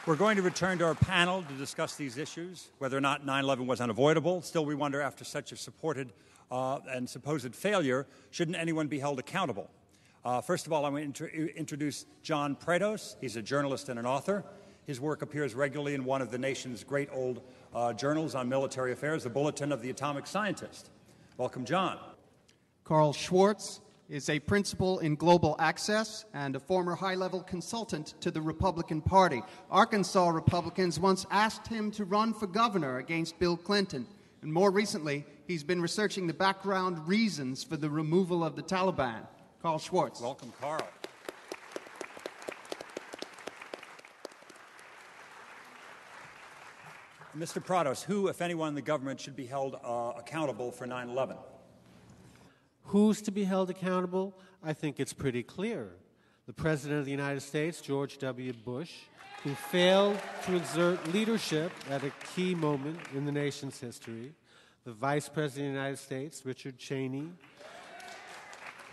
We're going to return to our panel to discuss these issues, whether or not 9/11 was unavoidable. Still, we wonder, after such a supported and supposed failure, shouldn't anyone be held accountable? First of all, I want to introduce John Prados. He's a journalist and an author. His work appears regularly in one of the nation's great old journals on military affairs, the Bulletin of the Atomic Scientist. Welcome, John. Carl Schwartz is a principal in global access and a former high-level consultant to the Republican Party. Arkansas Republicans once asked him to run for governor against Bill Clinton, and more recently, he's been researching the background reasons for the removal of the Taliban. Carl Schwartz. Welcome, Carl. Mr. Prados, who, if anyone in the government, should be held accountable for 9/11? Who's to be held accountable? I think it's pretty clear. The President of the United States, George W. Bush, who failed to exert leadership at a key moment in the nation's history. The Vice President of the United States, Richard Cheney,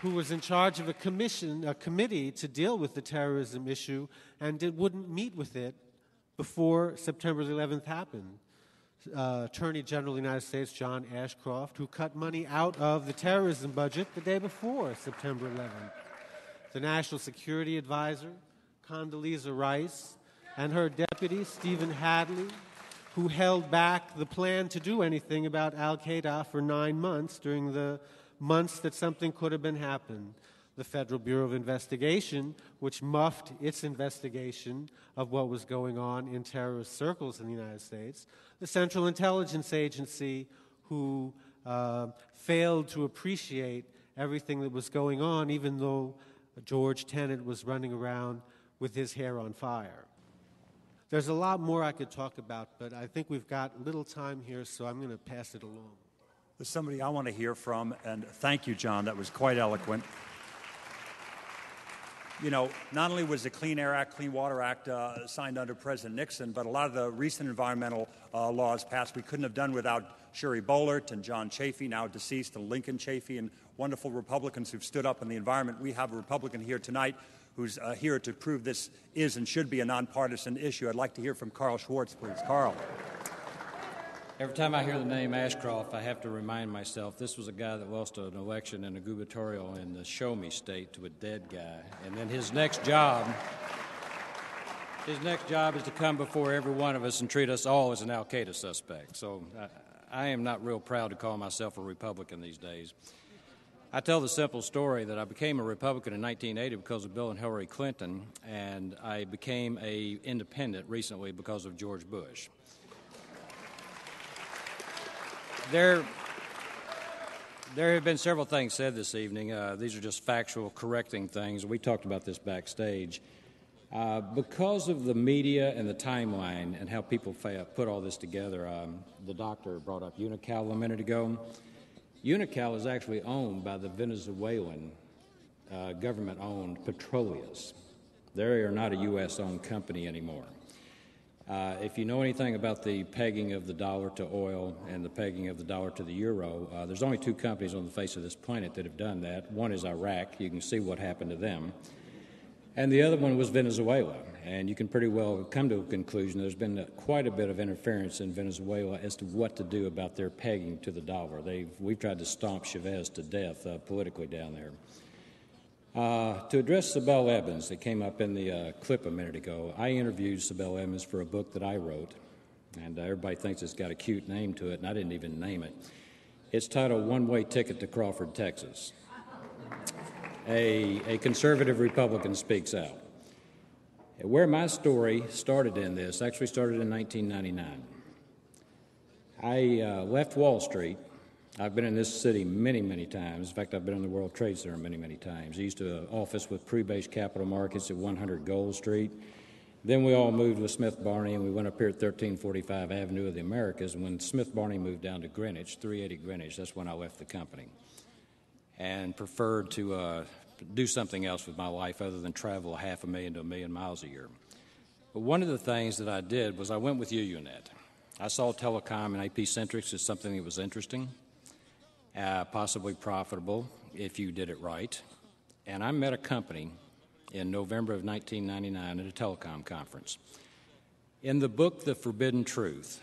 who was in charge of a committee to deal with the terrorism issue and wouldn't meet with it before September the 11th happened. Attorney General of the United States, John Ashcroft, who cut money out of the terrorism budget the day before September 11th. The National Security Advisor, Condoleezza Rice, and her deputy, Stephen Hadley, who held back the plan to do anything about al-Qaeda for 9 months during the months that something could have been happened. The Federal Bureau of Investigation, which muffed its investigation of what was going on in terrorist circles in the United States. The Central Intelligence Agency, who failed to appreciate everything that was going on, even though George Tenet was running around with his hair on fire. There's a lot more I could talk about, but I think we've got little time here, so I'm going to pass it along. There's somebody I want to hear from, and thank you, John. That was quite eloquent. You know, not only was the Clean Air Act, Clean Water Act signed under President Nixon, but a lot of the recent environmental laws passed we couldn't have done without Shuri Boehlert and John Chafee, now deceased, and Lincoln Chafee, and wonderful Republicans who've stood up in the environment. We have a Republican here tonight who's here to prove this is and should be a nonpartisan issue. I'd like to hear from Carl Schwartz, please. Carl. Every time I hear the name Ashcroft, I have to remind myself this was a guy that lost an election and a gubernatorial in the Show Me state to a dead guy. And then his next job is to come before every one of us and treat us all as an al-Qaeda suspect. So I am not real proud to call myself a Republican these days. I tell the simple story that I became a Republican in 1980 because of Bill and Hillary Clinton, and I became an independent recently because of George Bush. There have been several things said this evening. These are just factual, correcting things. We talked about this backstage. Because of the media and the timeline and how people put all this together, the doctor brought up Unocal a minute ago. Unocal is actually owned by the Venezuelan government-owned Petroleus. They are not a U.S.-owned company anymore. If you know anything about the pegging of the dollar to oil and the pegging of the dollar to the euro, there's only 2 companies on the face of this planet that have done that. One is Iraq. You can see what happened to them. And the other one was Venezuela. And you can pretty well come to a conclusion there's been quite a bit of interference in Venezuela as to what to do about their pegging to the dollar. We've tried to stomp Chavez to death politically down there. To address Sibel Evans, that came up in the clip a minute ago, I interviewed Sibel Evans for a book that I wrote, and everybody thinks it's got a cute name to it, and I didn't even name it. It's titled One-Way Ticket to Crawford, Texas. A conservative Republican speaks out. Where my story started in this actually started in 1999. I left Wall Street. I've been in this city many, many times. In fact, I've been in the World Trade Center many, many times. I used to office with Pre-Base Capital Markets at 100 Gold Street. Then we all moved with Smith Barney, and we went up here at 1345 Avenue of the Americas. And when Smith Barney moved down to Greenwich, 380 Greenwich, that's when I left the company and preferred to do something else with my life other than travel 500,000 to 1 million miles a year. But one of the things that I did was I went with UUNet. I saw telecom and AP-centrics as something that was interesting, possibly profitable if you did it right. And I met a company in November of 1999 at a telecom conference. In the book, The Forbidden Truth,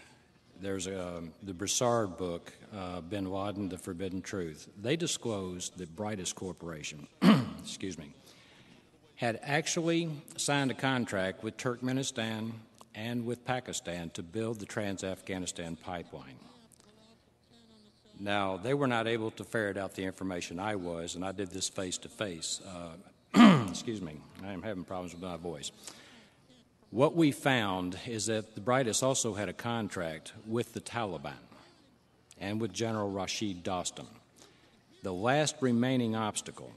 there's the Broussard book, Bin Laden, The Forbidden Truth. They disclosed that Brightest Corporation, excuse me, had actually signed a contract with Turkmenistan and with Pakistan to build the Trans-Afghanistan pipeline. Now, they were not able to ferret out the information I was, and I did this face-to-face. Excuse me, I am having problems with my voice. What we found is that the Brightest also had a contract with the Taliban and with General Rashid Dostum. The last remaining obstacle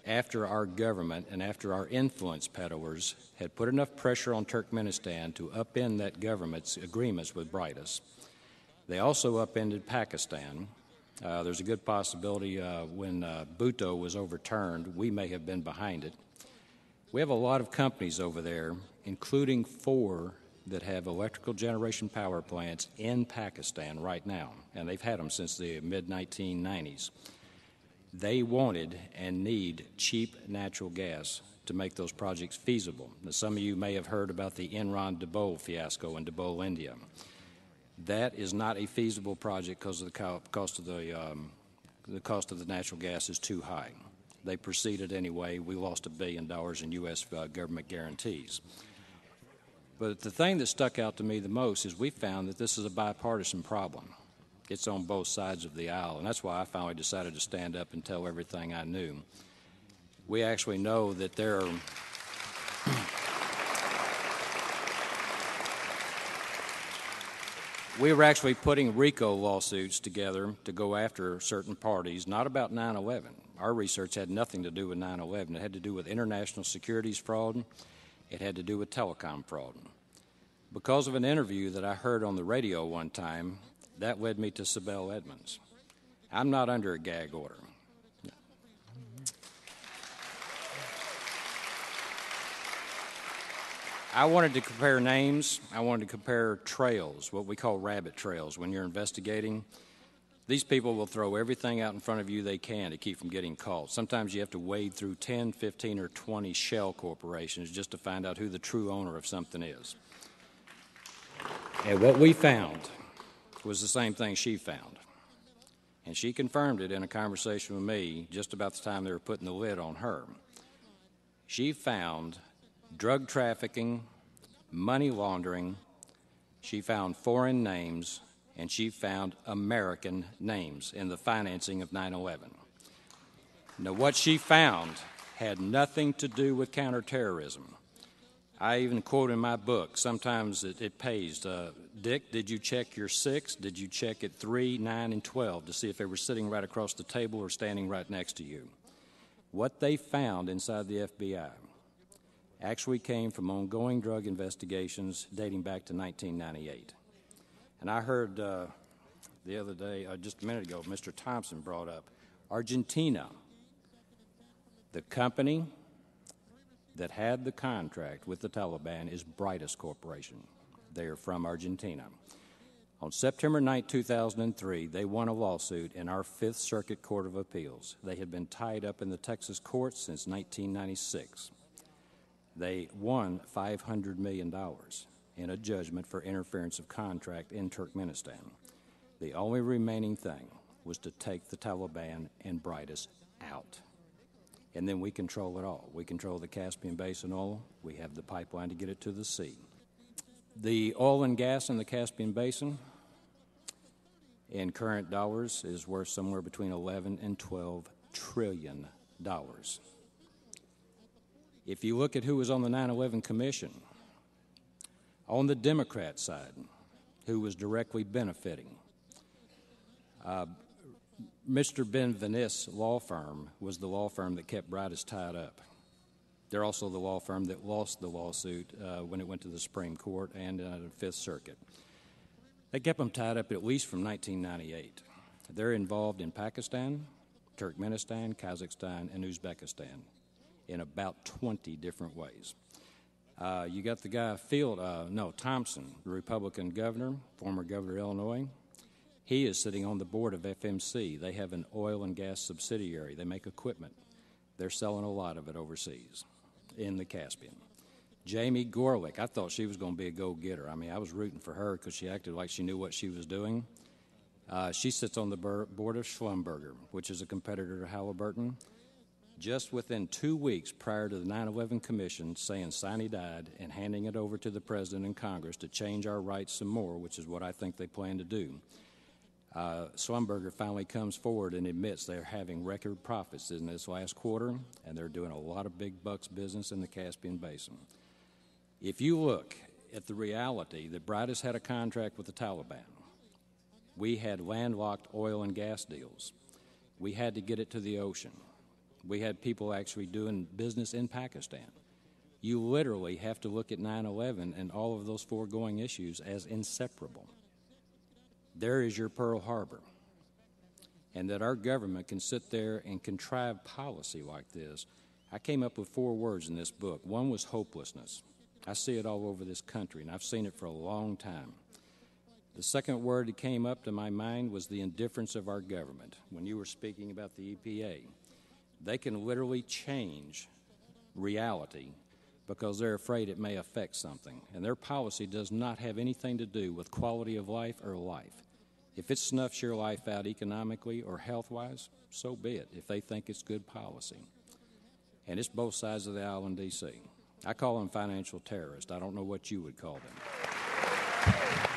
after our government and after our influence peddlers had put enough pressure on Turkmenistan to upend that government's agreements with Brightest. They also upended Pakistan. There's a good possibility when Bhutto was overturned, we may have been behind it. We have a lot of companies over there, including 4 that have electrical generation power plants in Pakistan right now, and they've had them since the mid-1990s. They wanted and need cheap natural gas to make those projects feasible. Now, some of you may have heard about the Enron-Dabol fiasco in Dabol, India. That is not a feasible project because of the cost of the natural gas is too high. They proceeded anyway. We lost $1 billion in U.S. government guarantees. But the thing that stuck out to me the most is we found that this is a bipartisan problem. It's on both sides of the aisle, and that's why I finally decided to stand up and tell everything I knew. We actually know that there are we were actually putting RICO lawsuits together to go after certain parties, not about 9/11. Our research had nothing to do with 9/11. It had to do with international securities fraud. It had to do with telecom fraud. Because of an interview that I heard on the radio one time, that led me to Sibel Edmonds. I'm not under a gag order. I wanted to compare names. I wanted to compare trails, what we call rabbit trails. When you're investigating, these people will throw everything out in front of you they can to keep from getting caught. Sometimes you have to wade through 10, 15, or 20 shell corporations just to find out who the true owner of something is. And what we found was the same thing she found. And she confirmed it in a conversation with me just about the time they were putting the lid on her. She found drug trafficking, money laundering, she found foreign names, and she found American names in the financing of 9/11. Now, what she found had nothing to do with counterterrorism. I even quote in my book, sometimes it pays, Dick, did you check your 6? Did you check at 3, 9, and 12 to see if they were sitting right across the table or standing right next to you? What they found inside the FBI actually came from ongoing drug investigations dating back to 1998. And I heard the other day, just a minute ago, Mr. Thompson brought up Argentina. The company that had the contract with the Taliban is Brightest Corporation. They are from Argentina. On September 9, 2003, they won a lawsuit in our Fifth Circuit Court of Appeals. They had been tied up in the Texas courts since 1996. They won $500 million in a judgment for interference of contract in Turkmenistan. The only remaining thing was to take the Taliban and Brightest out. And then we control it all. We control the Caspian Basin oil. We have the pipeline to get it to the sea. The oil and gas in the Caspian Basin, in current dollars, is worth somewhere between $11 and $12 trillion. If you look at who was on the 9/11 Commission, on the Democrat side, who was directly benefiting, Mr. Ben Venice law firm was the law firm that kept Brightest tied up. They're also the law firm that lost the lawsuit when it went to the Supreme Court and the Fifth Circuit. They kept them tied up at least from 1998. They're involved in Pakistan, Turkmenistan, Kazakhstan, and Uzbekistan in about 20 different ways. You got the guy Thompson, the Republican governor, former governor of Illinois. He is sitting on the board of FMC. They have an oil and gas subsidiary. They make equipment. They're selling a lot of it overseas in the Caspian. Jamie Gorelick, I thought she was going to be a go-getter. I mean, I was rooting for her because she acted like she knew what she was doing. She sits on the board of Schlumberger, which is a competitor to Halliburton. Just within 2 weeks prior to the 9/11 Commission saying Sinai died and handing it over to the President and Congress to change our rights some more, which is what I think they plan to do, Schlumberger finally comes forward and admits they're having record profits in this last quarter, and they're doing a lot of big bucks business in the Caspian Basin. If you look at the reality that Brightus had a contract with the Taliban, we had landlocked oil and gas deals. We had to get it to the ocean. We had people actually doing business in Pakistan. You literally have to look at 9/11 and all of those foregoing issues as inseparable. There is your Pearl Harbor. And that our government can sit there and contrive policy like this. I came up with 4 words in this book. One was hopelessness. I see it all over this country, and I've seen it for a long time. The second word that came up to my mind was the indifference of our government. When you were speaking about the EPA, they can literally change reality because they're afraid it may affect something. And their policy does not have anything to do with quality of life or life. If it snuffs your life out economically or health-wise, so be it, if they think it's good policy. And it's both sides of the aisle in D.C. I call them financial terrorists. I don't know what you would call them.